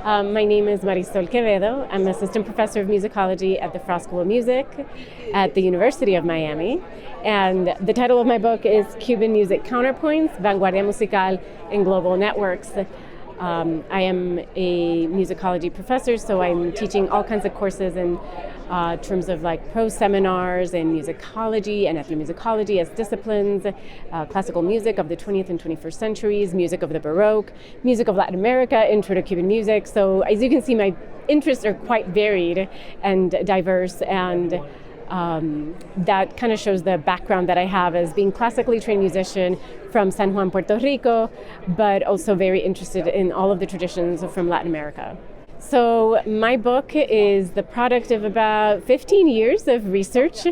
My name is Marysol Quevedo. I'm assistant professor of musicology at the Frost School of Music at the University of Miami. And the title of my book is Cuban Music Counterpoints, Vanguardia Musical in Global Networks. I am a musicology professor, so I'm teaching all kinds of courses in terms of like prose seminars in musicology and ethnomusicology as disciplines, classical music of the 20th and 21st centuries, music of the Baroque, music of Latin America, intro to Cuban music. So as you can see, my interests are quite varied and diverse, and that kind of shows the background that I have as being classically trained musician from San Juan, Puerto Rico, but also very interested in all of the traditions from Latin America. So my book is the product of about 15 years of research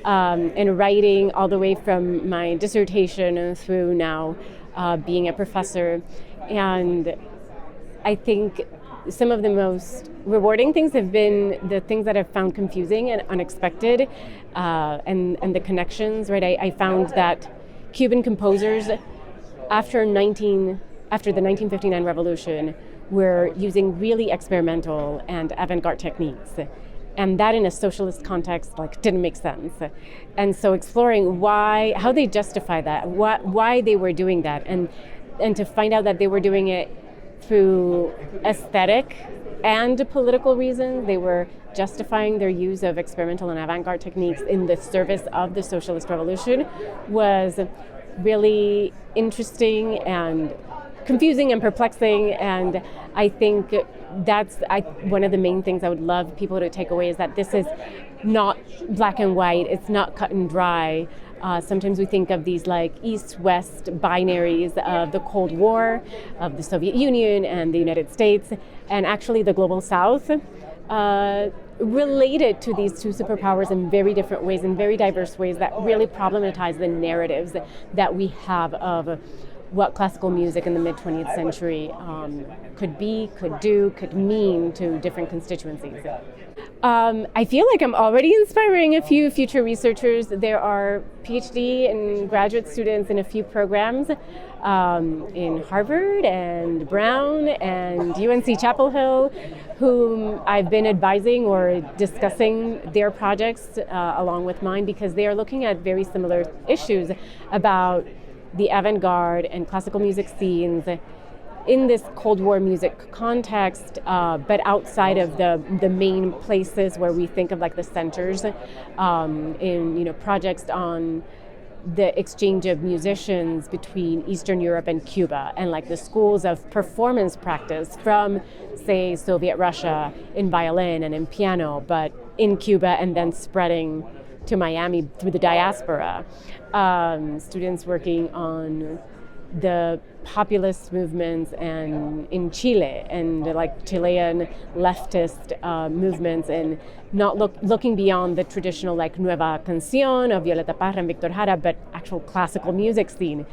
and writing, all the way from my dissertation through now being a professor. And I think some of the most rewarding things have been the things that I've found confusing and unexpected, and the connections, right? I found that Cuban composers after the 1959 revolution were using really experimental and avant-garde techniques. And that in a socialist context didn't make sense. And so exploring how they justify that, why they were doing that, and to find out that they were doing it through aesthetic and political reasons. They were justifying their use of experimental and avant-garde techniques in the service of the socialist revolution was really interesting and confusing and perplexing. And I think that's one of the main things I would love people to take away, is that this is not black and white, it's not cut and dry. Sometimes we think of these like East-West binaries of the Cold War, of the Soviet Union and the United States, and actually the Global South related to these two superpowers in very different ways, in very diverse ways that really problematize the narratives that we have of what classical music in the mid-20th century could be, could do, could mean to different constituencies. I feel like I'm already inspiring a few future researchers. There are PhD and graduate students in a few programs in Harvard and Brown and UNC Chapel Hill, whom I've been advising or discussing their projects along with mine, because they are looking at very similar issues about the avant-garde and classical music scenes in this Cold War music context, but outside of the main places where we think of like the centers, in projects on the exchange of musicians between Eastern Europe and Cuba, and like the schools of performance practice from, say, Soviet Russia in violin and in piano, but in Cuba and then spreading to Miami through the diaspora. Students working on the populist movements and in Chile, and like Chilean leftist movements, and not looking beyond the traditional like Nueva Canción of Violeta Parra and Victor Jara, but actual classical music scene.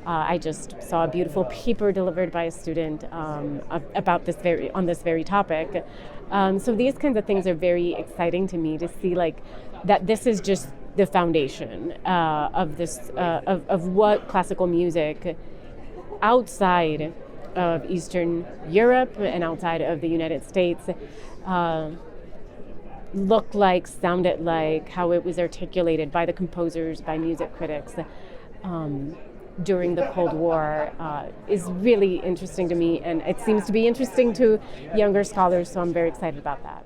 I just saw a beautiful paper delivered by a student about this on this very topic. So these kinds of things are very exciting to me, to see like that this is just the foundation of this of what classical music outside of Eastern Europe and outside of the United States looked like, sounded like, how it was articulated by the composers, by music critics during the Cold War is really interesting to me, and it seems to be interesting to younger scholars, so I'm very excited about that.